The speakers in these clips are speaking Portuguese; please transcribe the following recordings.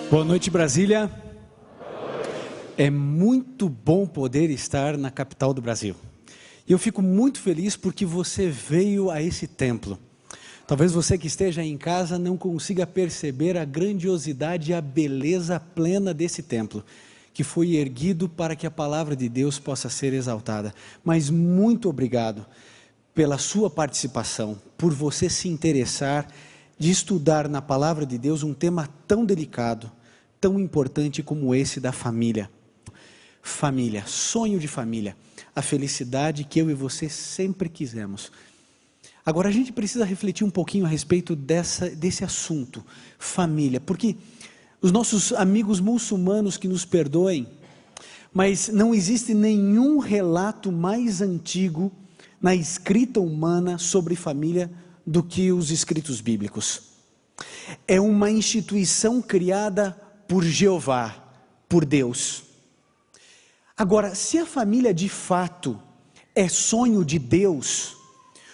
Boa noite, Brasília. É muito bom poder estar na capital do Brasil. E eu fico muito feliz porque você veio a esse templo. Talvez você que esteja em casa não consiga perceber a grandiosidade e a beleza plena desse templo, que foi erguido para que a palavra de Deus possa ser exaltada. Mas muito obrigado pela sua participação, por você se interessar de estudar na palavra de Deus um tema tão delicado, tão importante como esse da família. Família, sonho de família, a felicidade que eu e você sempre quisemos. Agora a gente precisa refletir um pouquinho a respeito desse assunto, família, porque os nossos amigos muçulmanos que nos perdoem, mas não existe nenhum relato mais antigo na escrita humana sobre família do que os escritos bíblicos. É uma instituição criada por Jeová, por Deus. Agora, se a família de fato é sonho de Deus,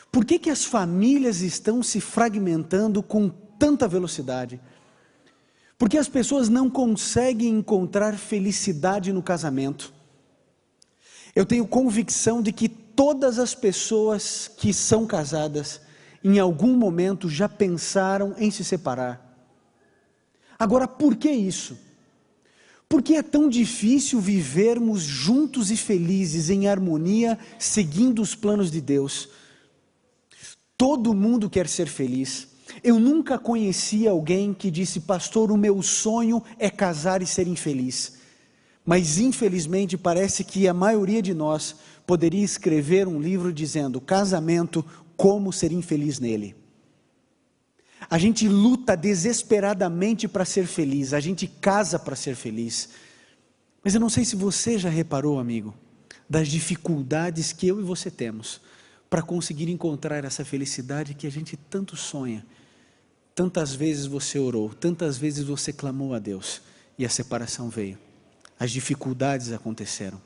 por que as famílias estão se fragmentando com tanta velocidade? Por que as pessoas não conseguem encontrar felicidade no casamento? Eu tenho convicção de que todas as pessoas que são casadas, em algum momento já pensaram em se separar. Agora, por que isso? Por que é tão difícil vivermos juntos e felizes, em harmonia, seguindo os planos de Deus? Todo mundo quer ser feliz. Eu nunca conheci alguém que disse: pastor, o meu sonho é casar e ser infeliz. Mas infelizmente parece que a maioria de nós poderia escrever um livro dizendo: casamento, como ser infeliz nele. A gente luta desesperadamente para ser feliz, a gente casa para ser feliz. Mas eu não sei se você já reparou, amigo, das dificuldades que eu e você temos para conseguir encontrar essa felicidade que a gente tanto sonha. Tantas vezes você orou, tantas vezes você clamou a Deus e a separação veio. As dificuldades aconteceram.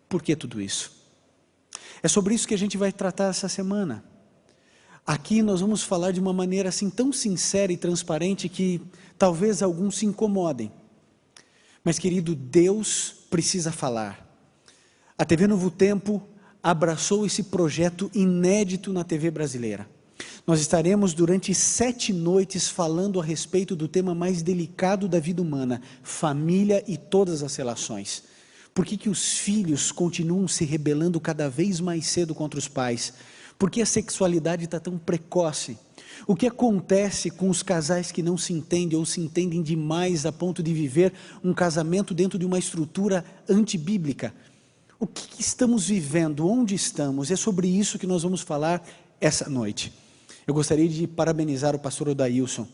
Por que tudo isso? É sobre isso que a gente vai tratar essa semana. Aqui nós vamos falar de uma maneira assim tão sincera e transparente que talvez alguns se incomodem. Mas querido, Deus precisa falar. A TV Novo Tempo abraçou esse projeto inédito na TV brasileira. Nós estaremos durante 7 noites falando a respeito do tema mais delicado da vida humana, família e todas as relações. Por que os filhos continuam se rebelando cada vez mais cedo contra os pais? Por que a sexualidade está tão precoce? O que acontece com os casais que não se entendem ou se entendem demais a ponto de viver um casamento dentro de uma estrutura antibíblica? O que estamos vivendo? Onde estamos? É sobre isso que nós vamos falar essa noite. Eu gostaria de parabenizar o pastor Odailson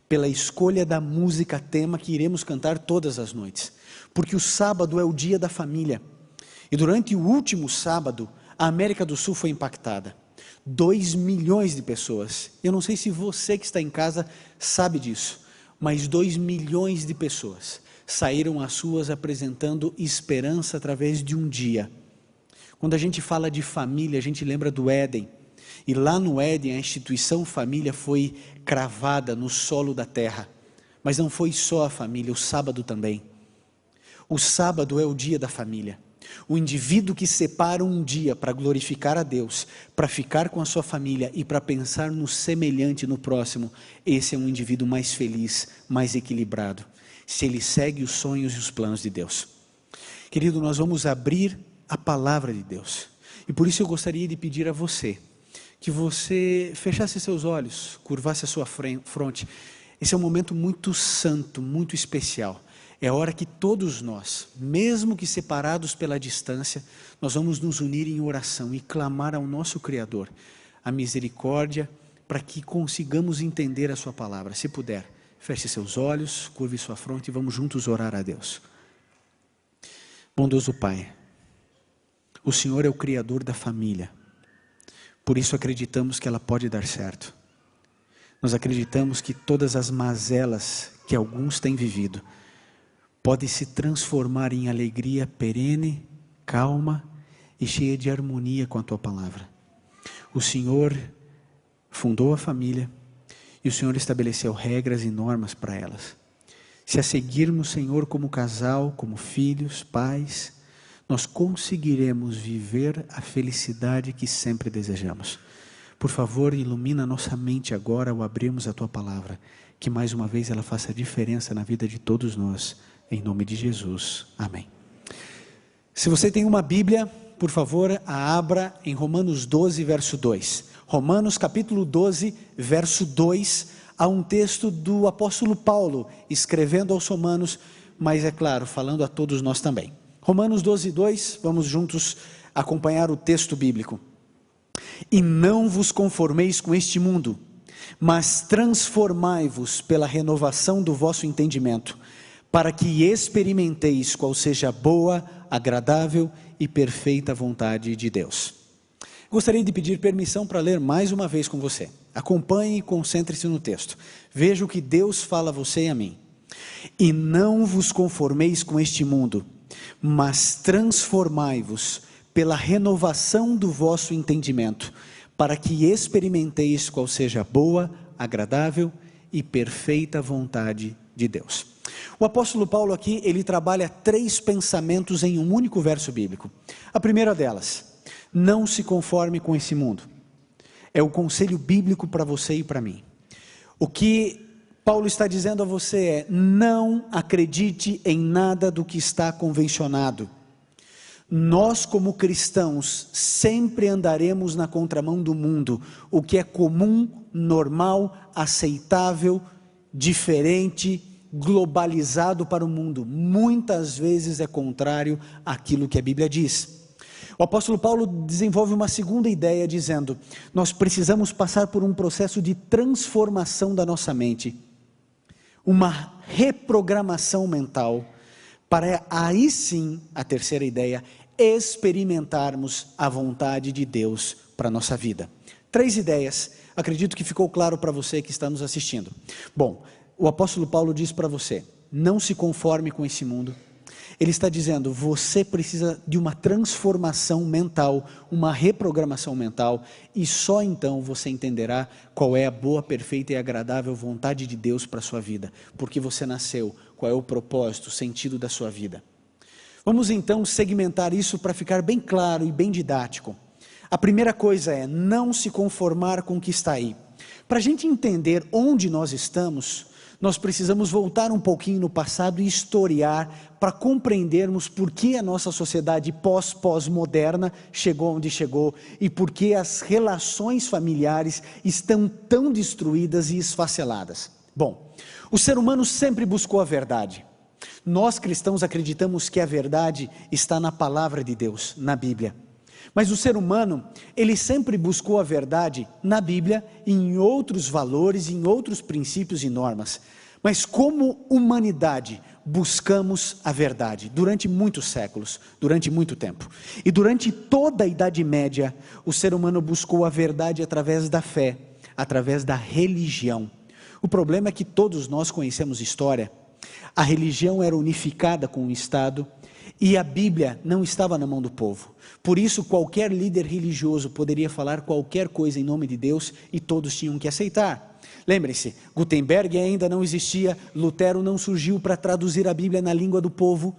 pela escolha da música tema que iremos cantar todas as noites. Porque o sábado é o dia da família. E durante o último sábado, a América do Sul foi impactada. 2 milhões de pessoas. Eu não sei se você que está em casa sabe disso, mas 2 milhões de pessoas saíram às ruas apresentando esperança através de um dia. Quando a gente fala de família, a gente lembra do Éden. E lá no Éden, a instituição família foi cravada no solo da terra. Mas não foi só a família, o sábado também. O sábado é o dia da família. O indivíduo que separa um dia para glorificar a Deus, para ficar com a sua família e para pensar no semelhante, no próximo, esse é um indivíduo mais feliz, mais equilibrado, se ele segue os sonhos e os planos de Deus. Querido, nós vamos abrir a palavra de Deus. E por isso eu gostaria de pedir a você, que você fechasse seus olhos, curvasse a sua fronte. Esse é um momento muito santo, muito especial. É a hora que todos nós, mesmo que separados pela distância, nós vamos nos unir em oração e clamar ao nosso Criador a misericórdia para que consigamos entender a sua palavra. Se puder, feche seus olhos, curve sua fronte e vamos juntos orar a Deus. Bondoso Pai, o Senhor é o Criador da família, por isso acreditamos que ela pode dar certo. Nós acreditamos que todas as mazelas que alguns têm vivido pode se transformar em alegria perene, calma e cheia de harmonia com a Tua palavra. O Senhor fundou a família e o Senhor estabeleceu regras e normas para elas. Se a seguirmos, Senhor, como casal, como filhos, pais, nós conseguiremos viver a felicidade que sempre desejamos. Por favor, ilumina nossa mente agora ao abrirmos a Tua palavra, que mais uma vez ela faça diferença na vida de todos nós, em nome de Jesus. Amém. Se você tem uma Bíblia, por favor, a abra em Romanos 12, verso 2. Romanos capítulo 12, verso 2, há um texto do apóstolo Paulo, escrevendo aos romanos, mas é claro, falando a todos nós também. Romanos 12, 2, vamos juntos acompanhar o texto bíblico. E não vos conformeis com este mundo, mas transformai-vos pela renovação do vosso entendimento, para que experimenteis qual seja a boa, agradável e perfeita vontade de Deus. Gostaria de pedir permissão para ler mais uma vez com você. Acompanhe e concentre-se no texto. Veja o que Deus fala a você e a mim. E não vos conformeis com este mundo, mas transformai-vos pela renovação do vosso entendimento, para que experimenteis qual seja a boa, agradável e perfeita vontade de Deus. O apóstolo Paulo aqui, ele trabalha 3 pensamentos em um único verso bíblico. A primeira delas: não se conforme com esse mundo. É o conselho bíblico para você e para mim. O que Paulo está dizendo a você é: não acredite em nada do que está convencionado. Nós, como cristãos, sempre andaremos na contramão do mundo. O que é comum, normal, aceitável, diferente, globalizado para o mundo, muitas vezes é contrário àquilo que a Bíblia diz. O apóstolo Paulo desenvolve uma segunda ideia dizendo: nós precisamos passar por um processo de transformação da nossa mente, uma reprogramação mental, para aí sim, a terceira ideia, experimentarmos a vontade de Deus para a nossa vida. 3 ideias, acredito que ficou claro para você que está nos assistindo. Bom, o apóstolo Paulo diz para você: não se conforme com esse mundo. Ele está dizendo: você precisa de uma transformação mental, uma reprogramação mental, e só então você entenderá qual é a boa, perfeita e agradável vontade de Deus para a sua vida, porque você nasceu, qual é o propósito, o sentido da sua vida. Vamos então segmentar isso para ficar bem claro e bem didático. A primeira coisa é não se conformar com o que está aí. Para a gente entender onde nós estamos, nós precisamos voltar um pouquinho no passado e historiar para compreendermos por que a nossa sociedade pós-moderna chegou onde chegou e por que as relações familiares estão tão destruídas e esfaceladas. Bom, o ser humano sempre buscou a verdade. Nós cristãos acreditamos que a verdade está na palavra de Deus, na Bíblia. Mas o ser humano, ele sempre buscou a verdade na Bíblia, em outros valores, em outros princípios e normas. Mas como humanidade, buscamos a verdade durante muitos séculos, durante muito tempo. E durante toda a Idade Média, o ser humano buscou a verdade através da fé, através da religião. O problema é que todos nós conhecemos história. A religião era unificada com o Estado e a Bíblia não estava na mão do povo. Por isso, qualquer líder religioso poderia falar qualquer coisa em nome de Deus e todos tinham que aceitar. Lembrem-se, Gutenberg ainda não existia, Lutero não surgiu para traduzir a Bíblia na língua do povo.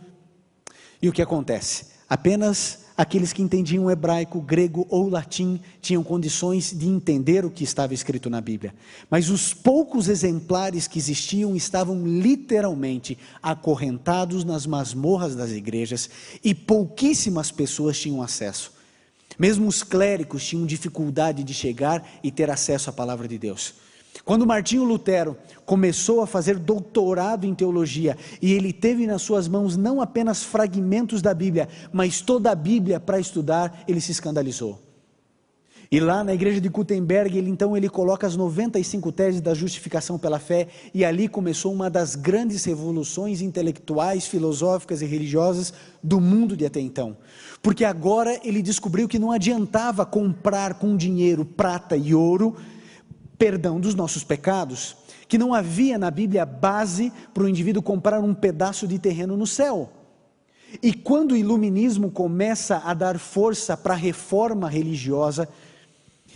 E o que acontece? Apenas aqueles que entendiam hebraico, grego ou latim tinham condições de entender o que estava escrito na Bíblia. Mas os poucos exemplares que existiam estavam literalmente acorrentados nas masmorras das igrejas e pouquíssimas pessoas tinham acesso. Mesmo os clérigos tinham dificuldade de chegar e ter acesso à palavra de Deus. Quando Martinho Lutero começou a fazer doutorado em teologia e ele teve nas suas mãos não apenas fragmentos da Bíblia, mas toda a Bíblia para estudar, ele se escandalizou. E lá na igreja de Gutenberg, ele coloca as 95 teses da justificação pela fé, e ali começou uma das grandes revoluções intelectuais, filosóficas e religiosas do mundo de até então. Porque agora ele descobriu que não adiantava comprar com dinheiro prata e ouro perdão dos nossos pecados, que não havia na Bíblia base para o indivíduo comprar um pedaço de terreno no céu. E quando o iluminismo começa a dar força para a reforma religiosa,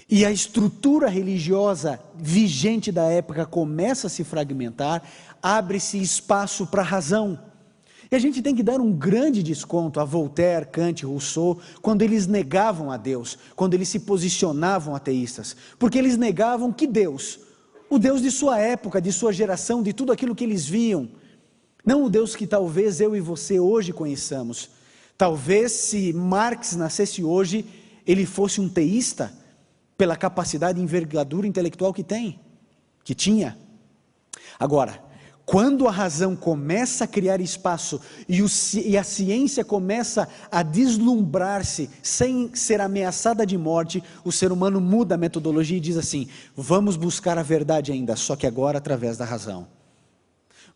e a estrutura religiosa vigente da época começa a se fragmentar, abre-se espaço para a razão. E a gente tem que dar um grande desconto a Voltaire, Kant, Rousseau, quando eles negavam a Deus, quando eles se posicionavam ateístas, porque eles negavam que Deus, o Deus de sua época, de sua geração, de tudo aquilo que eles viam, não o Deus que talvez eu e você hoje conheçamos. Talvez se Marx nascesse hoje, ele fosse um teísta, pela capacidade e envergadura intelectual que tinha. Agora, quando a razão começa a criar espaço e a ciência começa a deslumbrar-se sem ser ameaçada de morte, o ser humano muda a metodologia e diz assim: vamos buscar a verdade ainda, só que agora através da razão.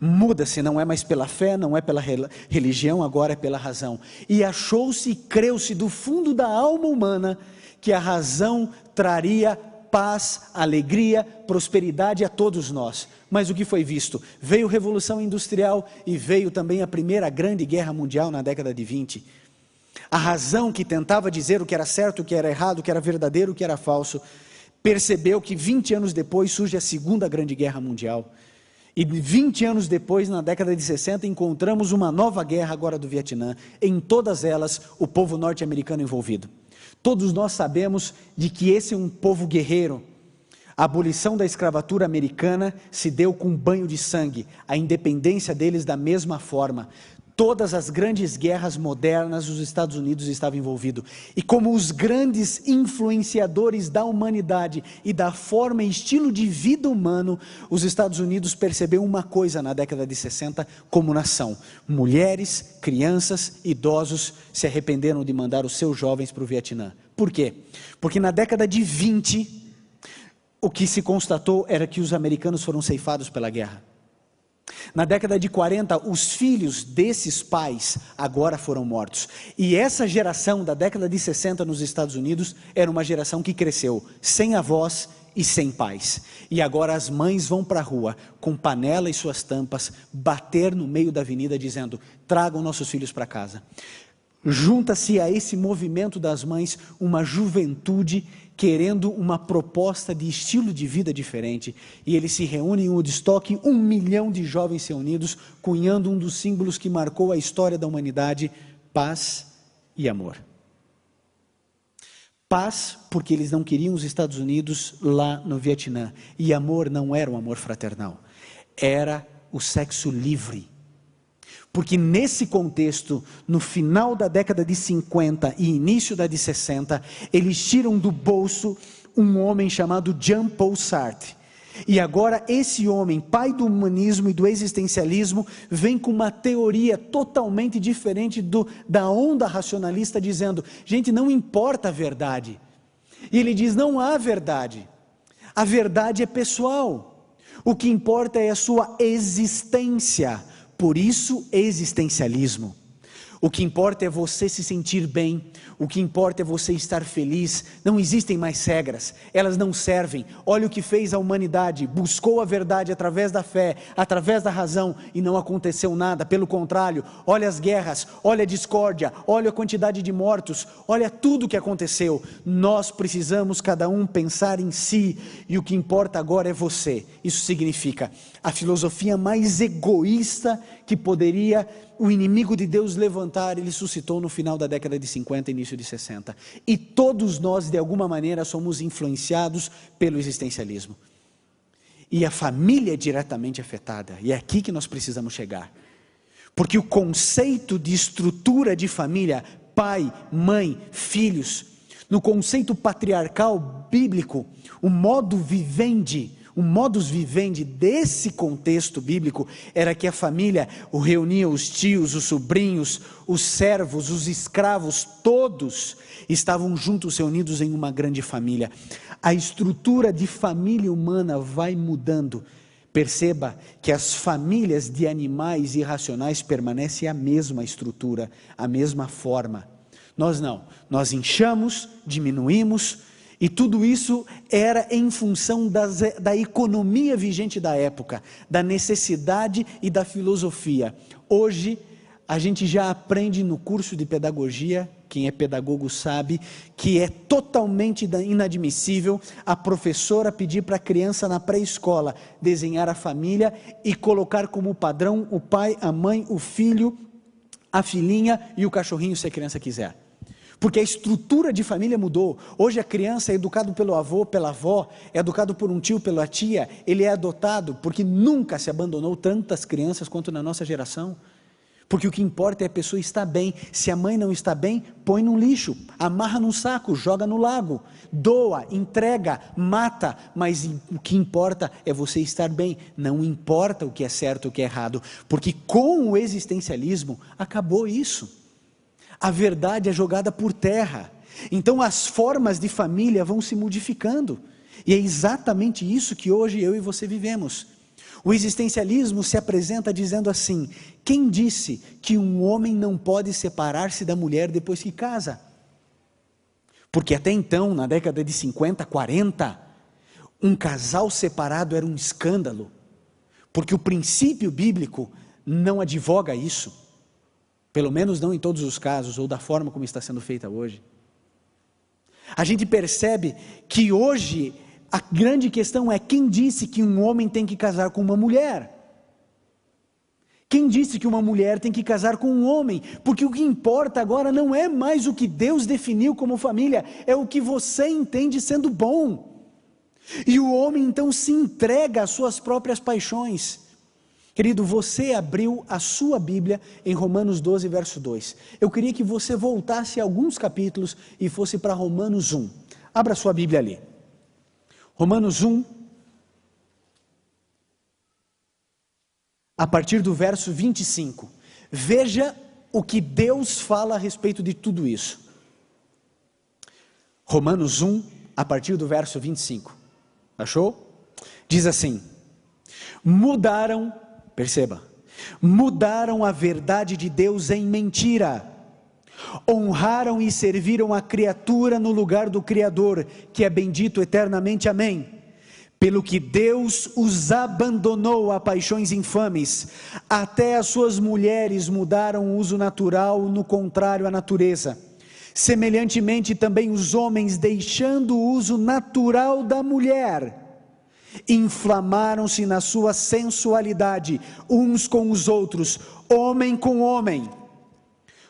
Muda-se, não é mais pela fé, não é pela religião, agora é pela razão. E achou-se e creu-se do fundo da alma humana que a razão traria paz, alegria, prosperidade a todos nós. Mas o que foi visto? Veio a Revolução Industrial e veio também a Primeira Grande Guerra Mundial na década de 20. A razão que tentava dizer o que era certo, o que era errado, o que era verdadeiro, o que era falso, percebeu que 20 anos depois surge a Segunda Grande Guerra Mundial. E 20 anos depois, na década de 60, encontramos uma nova guerra agora do Vietnã. Em todas elas, o povo norte-americano envolvido. Todos nós sabemos de que esse é um povo guerreiro. A abolição da escravatura americana se deu com um banho de sangue, a independência deles da mesma forma. Todas as grandes guerras modernas, os Estados Unidos estavam envolvidos. E como os grandes influenciadores da humanidade e da forma e estilo de vida humano, os Estados Unidos perceberam uma coisa na década de 60 como nação: mulheres, crianças, idosos se arrependeram de mandar os seus jovens para o Vietnã. Por quê? Porque na década de 20, o que se constatou era que os americanos foram ceifados pela guerra. Na década de 40, os filhos desses pais agora foram mortos. E essa geração da década de 60 nos Estados Unidos era uma geração que cresceu sem avós e sem pais. E agora as mães vão para a rua com panela e suas tampas, bater no meio da avenida dizendo: tragam nossos filhos para casa. Junta-se a esse movimento das mães uma juventude querendo uma proposta de estilo de vida diferente, e eles se reúnem em Woodstock, 1 milhão de jovens reunidos, cunhando um dos símbolos que marcou a história da humanidade: paz e amor. Paz, porque eles não queriam os Estados Unidos lá no Vietnã, e amor não era um amor fraternal, era o sexo livre. Porque nesse contexto, no final da década de 50 e início da de 60, eles tiram do bolso um homem chamado Jean-Paul Sartre. E agora esse homem, pai do humanismo e do existencialismo, vem com uma teoria totalmente diferente da onda racionalista, dizendo: gente, não importa a verdade. E ele diz: não há verdade. A verdade é pessoal. O que importa é a sua existência. Por isso, existencialismo. O que importa é você se sentir bem, o que importa é você estar feliz. Não existem mais regras, elas não servem. Olha o que fez a humanidade: buscou a verdade através da fé, através da razão, e não aconteceu nada. Pelo contrário, olha as guerras, olha a discórdia, olha a quantidade de mortos, olha tudo o que aconteceu. Nós precisamos cada um pensar em si, e o que importa agora é você. Isso significa a filosofia mais egoísta que poderia o inimigo de Deus levantar, ele suscitou no final da década de 50 e início de 60. E todos nós, de alguma maneira, somos influenciados pelo existencialismo. E a família é diretamente afetada. E é aqui que nós precisamos chegar. Porque o conceito de estrutura de família, pai, mãe, filhos, no conceito patriarcal bíblico, o modus vivendi desse contexto bíblico era que a família reunia os tios, os sobrinhos, os servos, os escravos, todos estavam juntos reunidos em uma grande família. A estrutura de família humana vai mudando. Perceba que as famílias de animais irracionais permanecem a mesma estrutura, a mesma forma. Nós não, nós inchamos, diminuímos. E tudo isso era em função da economia vigente da época, da necessidade e da filosofia. Hoje, a gente já aprende no curso de pedagogia, quem é pedagogo sabe, que é totalmente inadmissível a professora pedir para a criança na pré-escola desenhar a família e colocar como padrão o pai, a mãe, o filho, a filhinha e o cachorrinho, se a criança quiser. Porque a estrutura de família mudou. Hoje a criança é educado pelo avô, pela avó, é educado por um tio, pela tia, ele é adotado, porque nunca se abandonou tantas crianças quanto na nossa geração. Porque o que importa é a pessoa estar bem. Se a mãe não está bem, põe no lixo, amarra num saco, joga no lago, doa, entrega, mata, mas o que importa é você estar bem, não importa o que é certo ou o que é errado, porque com o existencialismo acabou isso. A verdade é jogada por terra, então as formas de família vão se modificando, e é exatamente isso que hoje eu e você vivemos. O existencialismo se apresenta dizendo assim: quem disse que um homem não pode separar-se da mulher depois que casa? Porque até então, na década de 50, 40, um casal separado era um escândalo, porque o princípio bíblico não advoga isso, pelo menos não em todos os casos, ou da forma como está sendo feita hoje. A gente percebe que hoje a grande questão é: quem disse que um homem tem que casar com uma mulher? Quem disse que uma mulher tem que casar com um homem? Porque o que importa agora não é mais o que Deus definiu como família, é o que você entende sendo bom. E o homem então se entrega às suas próprias paixões. Querido, você abriu a sua Bíblia em Romanos 12, verso 2. Eu queria que você voltasse alguns capítulos e fosse para Romanos 1. Abra a sua Bíblia ali. Romanos 1, a partir do verso 25. Veja o que Deus fala a respeito de tudo isso. Romanos 1, a partir do verso 25. Achou? Diz assim: mudaram, perceba, mudaram a verdade de Deus em mentira. Honraram e serviram a criatura no lugar do Criador, que é bendito eternamente, amém. Pelo que Deus os abandonou a paixões infames, até as suas mulheres mudaram o uso natural no contrário à natureza. Semelhantemente também os homens, deixando o uso natural da mulher, inflamaram-se na sua sensualidade, uns com os outros, homem com homem,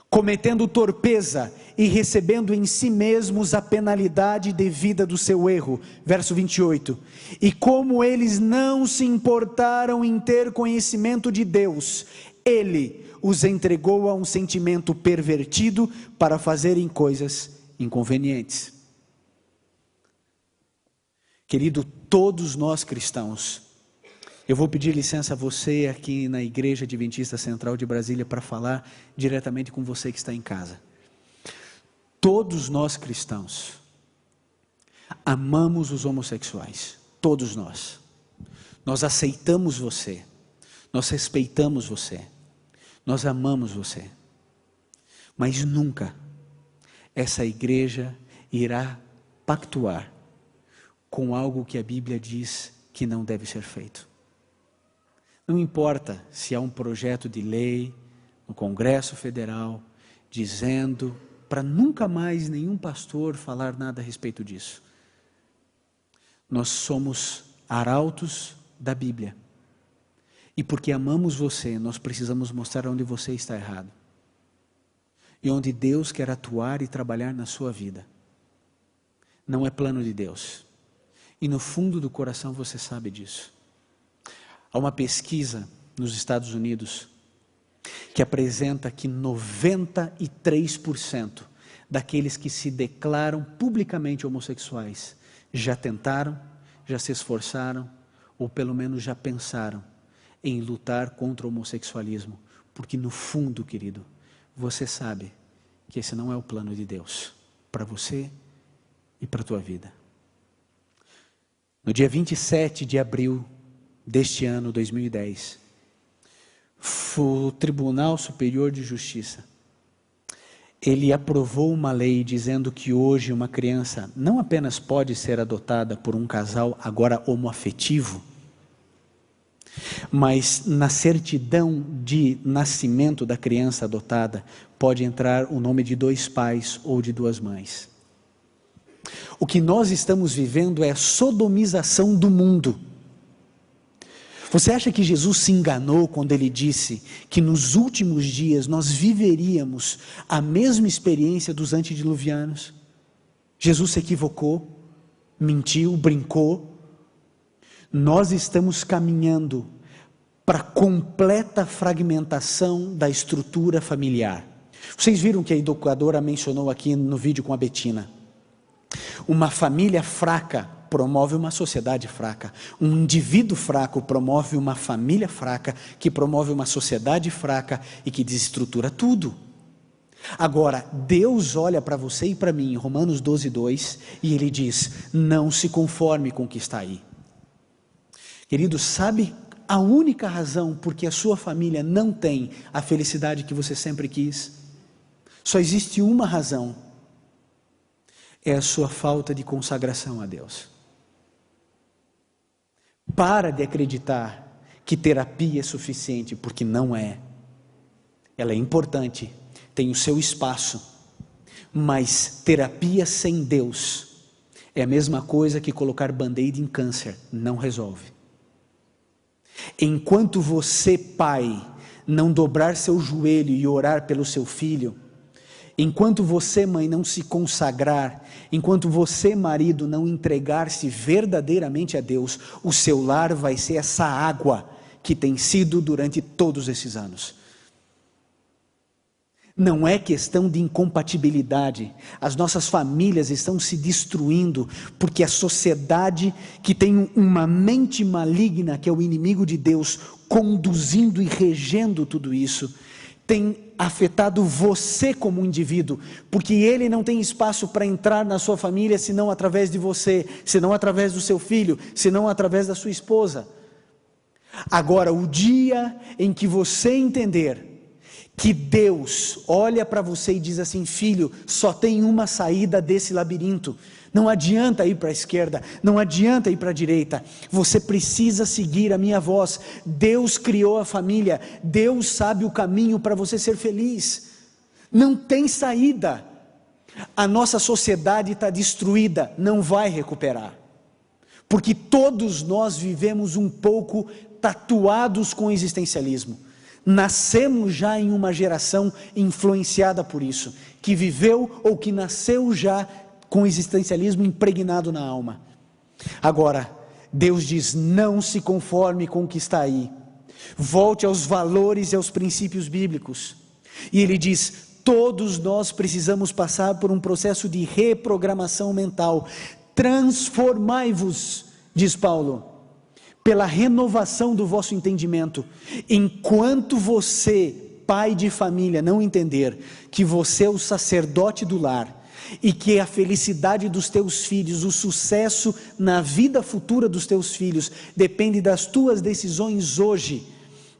cometendo torpeza e recebendo em si mesmos a penalidade devida do seu erro. Verso 28. E como eles não se importaram em ter conhecimento de Deus, Ele os entregou a um sentimento pervertido para fazerem coisas inconvenientes. Querido, todos nós cristãos, eu vou pedir licença a você aqui na Igreja Adventista Central de Brasília para falar diretamente com você que está em casa. Todos nós cristãos amamos os homossexuais, todos nós. Nós aceitamos você, nós respeitamos você, nós amamos você. Mas nunca essa igreja irá pactuar com algo que a Bíblia diz que não deve ser feito. Não importa se há um projeto de lei no Congresso Federal dizendo para nunca mais nenhum pastor falar nada a respeito disso. Nós somos arautos da Bíblia. E porque amamos você, nós precisamos mostrar onde você está errado. E onde Deus quer atuar e trabalhar na sua vida. Não é plano de Deus. E no fundo do coração você sabe disso. Há uma pesquisa nos Estados Unidos que apresenta que 93% daqueles que se declaram publicamente homossexuais já tentaram, já se esforçaram, ou pelo menos já pensaram em lutar contra o homossexualismo, porque no fundo, querido, você sabe que esse não é o plano de Deus para você e para a tua vida. No dia 27 de abril deste ano, 2010, o Tribunal Superior de Justiça, ele aprovou uma lei dizendo que hoje uma criança não apenas pode ser adotada por um casal agora homoafetivo, Mas na certidão de nascimento da criança adotada, pode entrar o nome de 2 pais ou de 2 mães. O que nós estamos vivendo é a sodomização do mundo. Você acha que Jesus se enganou quando ele disse que nos últimos dias nós viveríamos a mesma experiência dos antediluvianos? Jesus se equivocou, mentiu, brincou. Nós estamos caminhando para a completa fragmentação da estrutura familiar. Vocês viram que a educadora mencionou aqui no vídeo com a Betina. Uma família fraca promove uma sociedade fraca. Um indivíduo fraco promove uma família fraca, que promove uma sociedade fraca e que desestrutura tudo. Agora, Deus olha para você e para mim, em Romanos 12:2, e Ele diz: não se conforme com o que está aí. Querido, sabe a única razão por que a sua família não tem a felicidade que você sempre quis? Só existe uma razão: é a sua falta de consagração a Deus. Para de acreditar que terapia é suficiente, porque não é. Ela é importante, tem o seu espaço, mas terapia sem Deus é a mesma coisa que colocar band-aid em câncer, não resolve. Enquanto você, pai, não dobrar seu joelho e orar pelo seu filho, enquanto você, mãe, não se consagrar, enquanto você, marido, não entregar-se verdadeiramente a Deus, o seu lar vai ser essa água que tem sido durante todos esses anos. Não é questão de incompatibilidade. As nossas famílias estão se destruindo porque a sociedade que tem uma mente maligna, que é o inimigo de Deus, conduzindo e regendo tudo isso, tem afetado você como indivíduo, porque ele não tem espaço para entrar na sua família, senão através de você, senão através do seu filho, senão através da sua esposa. Agora, o dia em que você entender que Deus olha para você e diz assim: filho, só tem uma saída desse labirinto, não adianta ir para a esquerda, não adianta ir para a direita, você precisa seguir a minha voz. Deus criou a família, Deus sabe o caminho para você ser feliz, não tem saída. A nossa sociedade está destruída, não vai recuperar, porque todos nós vivemos um pouco tatuados com o existencialismo. Nascemos já em uma geração influenciada por isso, que viveu ou que nasceu já com o existencialismo impregnado na alma. Agora, Deus diz: não se conforme com o que está aí, volte aos valores e aos princípios bíblicos. E Ele diz: todos nós precisamos passar por um processo de reprogramação mental. Transformai-vos, diz Paulo, pela renovação do vosso entendimento. Enquanto você, pai de família, não entender que você é o sacerdote do lar, e que a felicidade dos teus filhos, o sucesso na vida futura dos teus filhos, depende das tuas decisões hoje,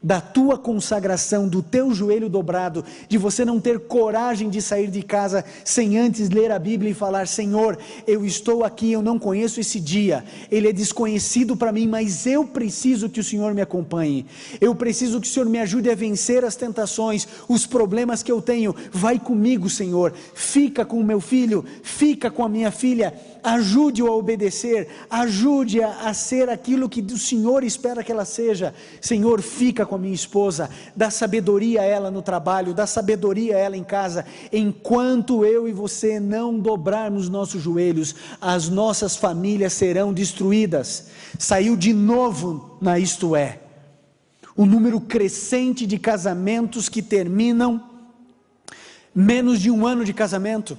da tua consagração, do teu joelho dobrado, de você não ter coragem de sair de casa sem antes ler a Bíblia e falar: Senhor, eu estou aqui, eu não conheço esse dia, ele é desconhecido para mim, mas eu preciso que o Senhor me acompanhe, eu preciso que o Senhor me ajude a vencer as tentações, os problemas que eu tenho. Vai comigo, Senhor, fica com o meu filho, fica com a minha filha, ajude-o a obedecer, ajude-a a ser aquilo que o Senhor espera que ela seja. Senhor, fica com a minha esposa, dá sabedoria a ela no trabalho, dá sabedoria a ela em casa. Enquanto eu e você não dobrarmos nossos joelhos, as nossas famílias serão destruídas. Saiu de novo na Isto É, o número crescente de casamentos que terminam menos de 1 ano de casamento.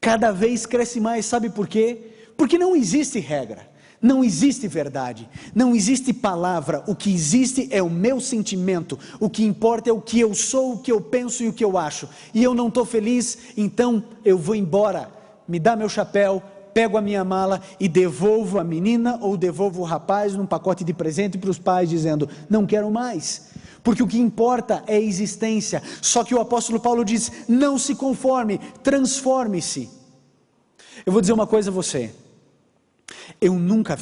Cada vez cresce mais, sabe por quê? Porque não existe regra, não existe verdade, não existe palavra. O que existe é o meu sentimento, o que importa é o que eu sou, o que eu penso e o que eu acho. E eu não estou feliz, então eu vou embora, me dá meu chapéu, pego a minha mala e devolvo a menina ou devolvo o rapaz num pacote de presente para os pais, dizendo: não quero mais. Porque o que importa é a existência. Só que o apóstolo Paulo diz: não se conforme, transforme-se. Eu vou dizer uma coisa a você: eu nunca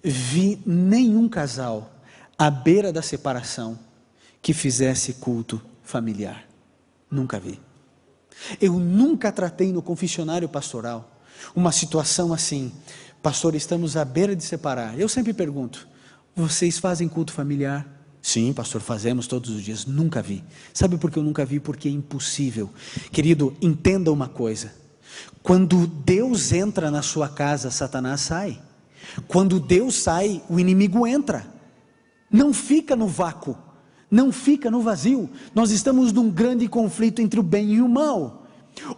vi nenhum casal à beira da separação que fizesse culto familiar. Nunca vi. Eu nunca tratei no confessionário pastoral uma situação assim: pastor, estamos à beira de separar. Eu sempre pergunto: vocês fazem culto familiar? Sim, pastor, fazemos todos os dias. Nunca vi. Sabe por que eu nunca vi? Porque é impossível. Querido, entenda uma coisa: quando Deus entra na sua casa, Satanás sai. Quando Deus sai, o inimigo entra. Não fica no vácuo, não fica no vazio. Nós estamos num grande conflito entre o bem e o mal.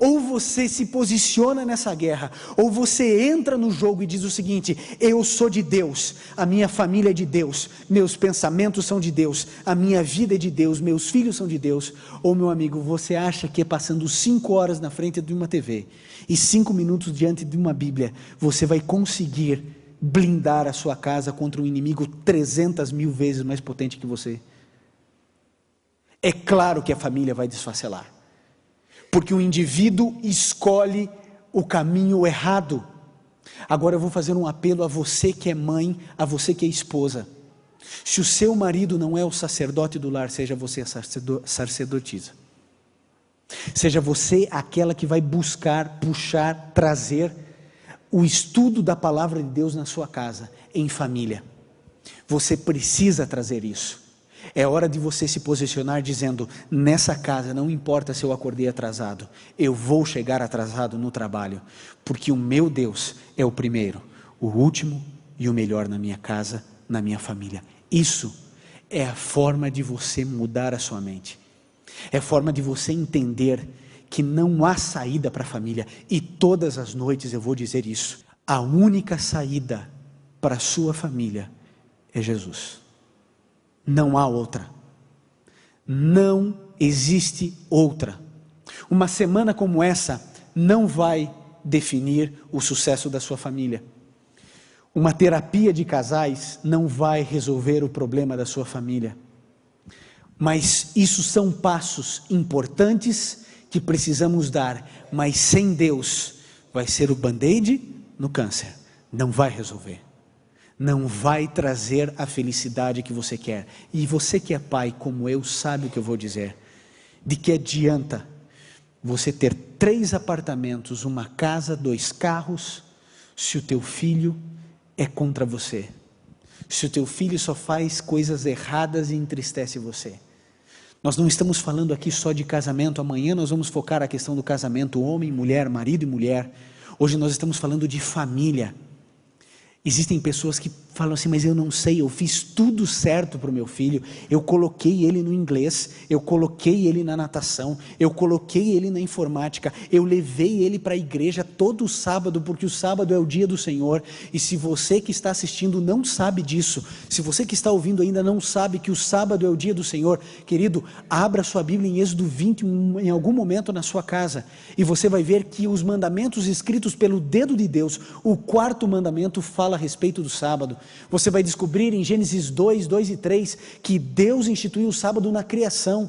Ou você se posiciona nessa guerra, ou você entra no jogo e diz o seguinte: eu sou de Deus, a minha família é de Deus, meus pensamentos são de Deus, a minha vida é de Deus, meus filhos são de Deus. Ou, meu amigo, você acha que é passando 5 horas na frente de uma TV e 5 minutos diante de uma Bíblia, você vai conseguir blindar a sua casa contra um inimigo 300.000 vezes mais potente que você? É claro que a família vai desfacelar, porque o indivíduo escolhe o caminho errado. Agora eu vou fazer um apelo a você que é mãe, a você que é esposa. Se o seu marido não é o sacerdote do lar, seja você a sacerdotisa. Seja você aquela que vai buscar, puxar, trazer o estudo da palavra de Deus na sua casa, em família. Você precisa trazer isso. É hora de você se posicionar dizendo: nessa casa não importa se eu acordei atrasado, eu vou chegar atrasado no trabalho, porque o meu Deus é o primeiro, o último e o melhor na minha casa, na minha família. Isso é a forma de você mudar a sua mente, é a forma de você entender que não há saída para a família. E todas as noites eu vou dizer isso: a única saída para a sua família é Jesus. Não há outra. Não existe outra. Uma semana como essa não vai definir o sucesso da sua família. Uma terapia de casais não vai resolver o problema da sua família. Mas isso são passos importantes que precisamos dar. Mas sem Deus vai ser o band-aid no câncer. Não vai resolver. Não vai trazer a felicidade que você quer. E você que é pai, como eu, sabe o que eu vou dizer. De que adianta você ter 3 apartamentos, uma casa, 2 carros, se o teu filho é contra você? Se o teu filho só faz coisas erradas e entristece você? Nós não estamos falando aqui só de casamento. Amanhã nós vamos focar a questão do casamento, homem, mulher, marido e mulher. Hoje nós estamos falando de família. Existem pessoas que falam assim: mas eu não sei, eu fiz tudo certo para o meu filho, eu coloquei ele no inglês, eu coloquei ele na natação, eu coloquei ele na informática, eu levei ele para a igreja todo sábado, porque o sábado é o dia do Senhor. E se você que está assistindo não sabe disso, se você que está ouvindo ainda não sabe que o sábado é o dia do Senhor, querido, abra sua Bíblia em Êxodo 20, em algum momento na sua casa, e você vai ver que os mandamentos escritos pelo dedo de Deus, o 4º mandamento fala a respeito do sábado. Você vai descobrir em Gênesis 2, 2 e 3 que Deus instituiu o sábado na criação,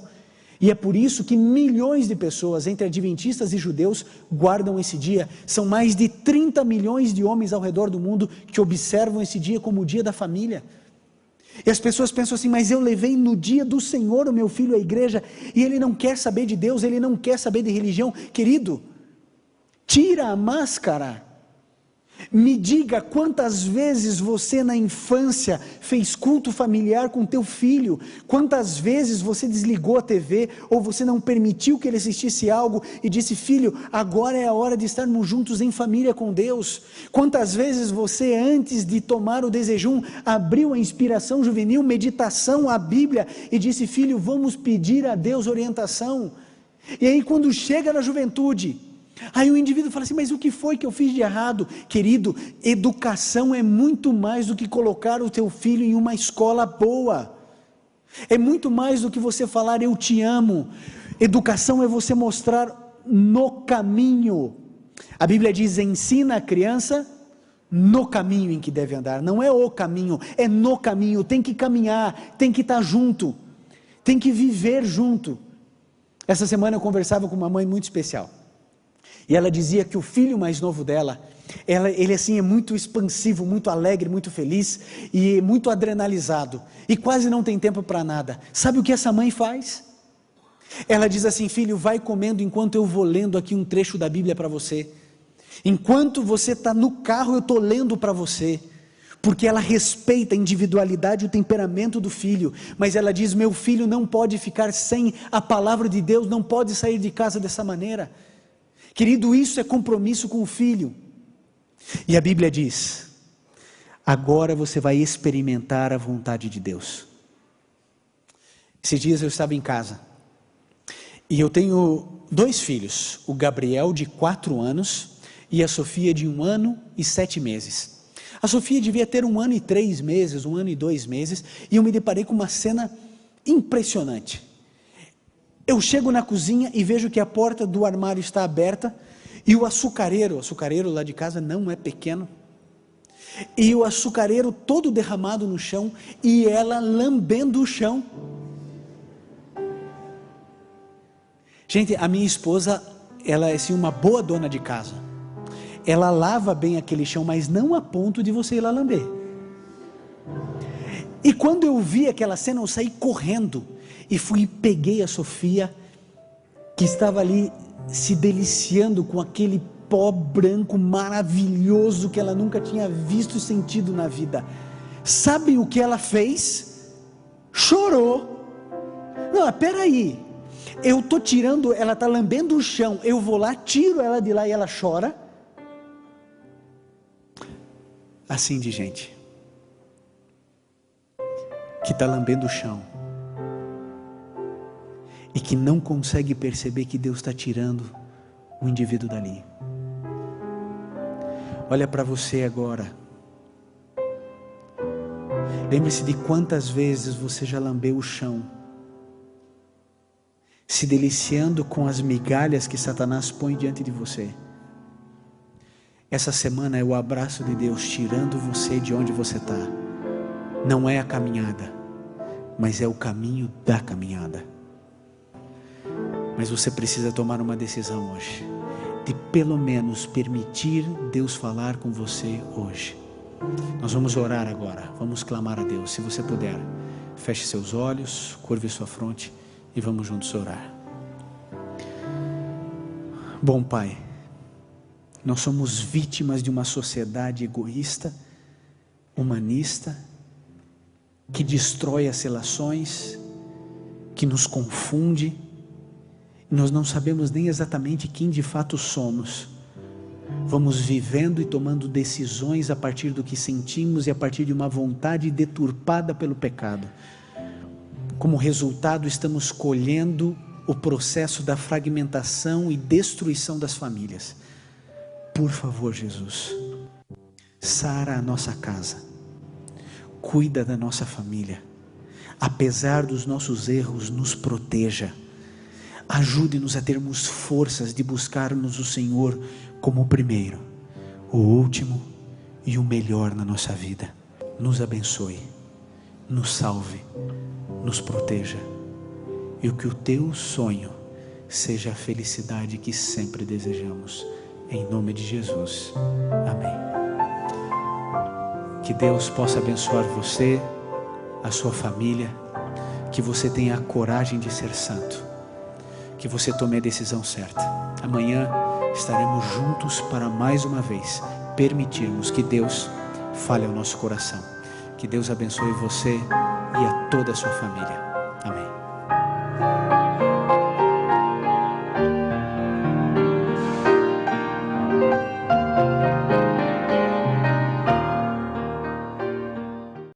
e é por isso que milhões de pessoas, entre adventistas e judeus, guardam esse dia. São mais de 30 milhões de homens ao redor do mundo que observam esse dia como o dia da família. E as pessoas pensam assim: mas eu levei no dia do Senhor o meu filho à igreja, e ele não quer saber de Deus, ele não quer saber de religião. Querido, tira a máscara. Me diga quantas vezes você na infância fez culto familiar com teu filho, quantas vezes você desligou a TV, ou você não permitiu que ele assistisse algo e disse: filho, agora é a hora de estarmos juntos em família com Deus. Quantas vezes você, antes de tomar o desejum, abriu a inspiração juvenil, meditação, a Bíblia, e disse: filho, vamos pedir a Deus orientação. E aí quando chega na juventude, aí o indivíduo fala assim: mas o que foi que eu fiz de errado? Querido, educação é muito mais do que colocar o teu filho em uma escola boa. É muito mais do que você falar eu te amo. Educação é você mostrar no caminho. A Bíblia diz: ensina a criança no caminho em que deve andar. Não é o caminho, é no caminho. Tem que caminhar, tem que estar junto, tem que viver junto. Essa semana eu conversava com uma mãe muito especial, e ela dizia que o filho mais novo dela Ele assim é muito expansivo, muito alegre, muito feliz e muito adrenalizado e quase não tem tempo para nada. Sabe o que essa mãe faz? Ela diz assim: filho, vai comendo enquanto eu vou lendo aqui um trecho da Bíblia para você. Enquanto você está no carro, eu estou lendo para você. Porque ela respeita a individualidade e o temperamento do filho, mas ela diz: meu filho não pode ficar sem a palavra de Deus, não pode sair de casa dessa maneira. Querido, isso é compromisso com o filho. E a Bíblia diz: agora você vai experimentar a vontade de Deus. Esses dias eu estava em casa, e eu tenho 2 filhos, o Gabriel de 4 anos, e a Sofia de 1 ano e 7 meses. A Sofia devia ter 1 ano e 3 meses, 1 ano e 2 meses, e eu me deparei com uma cena impressionante. Eu chego na cozinha e vejo que a porta do armário está aberta, e o açucareiro lá de casa não é pequeno, e o açucareiro todo derramado no chão, e ela lambendo o chão. Gente, a minha esposa, ela é assim uma boa dona de casa, ela lava bem aquele chão, mas não a ponto de você ir lá lamber. E quando eu vi aquela cena, eu saí correndo, e fui e peguei a Sofia, que estava ali se deliciando com aquele pó branco maravilhoso que ela nunca tinha visto e sentido na vida. Sabe o que ela fez? Chorou. Não, peraí, eu estou tirando, ela está lambendo o chão, eu vou lá, tiro ela de lá e ela chora. Assim de gente que está lambendo o chão e que não consegue perceber que Deus está tirando o indivíduo dali. Olha para você agora, lembre-se de quantas vezes você já lambeu o chão, se deliciando com as migalhas que Satanás põe diante de você. Essa semana é o abraço de Deus tirando você de onde você está. Não é a caminhada, mas é o caminho da caminhada. Mas você precisa tomar uma decisão hoje, de pelo menos permitir Deus falar com você hoje. Nós vamos orar agora, vamos clamar a Deus. Se você puder, feche seus olhos, curve sua fronte e vamos juntos orar. Bom Pai, nós somos vítimas de uma sociedade egoísta, humanista, que destrói as relações, que nos confunde. Nós não sabemos nem exatamente quem de fato somos. Vamos vivendo e tomando decisões a partir do que sentimos e a partir de uma vontade deturpada pelo pecado. Como resultado, estamos colhendo o processo da fragmentação e destruição das famílias. Por favor, Jesus, sara a nossa casa, cuida da nossa família, apesar dos nossos erros, nos proteja, ajude-nos a termos forças de buscarmos o Senhor como o primeiro, o último e o melhor na nossa vida. Nos abençoe, nos salve, nos proteja, e que o teu sonho seja a felicidade que sempre desejamos. Em nome de Jesus, amém. Que Deus possa abençoar você, a sua família, que você tenha a coragem de ser santo, que você tome a decisão certa. Amanhã estaremos juntos para mais uma vez permitirmos que Deus fale ao nosso coração. Que Deus abençoe você e a toda a sua família.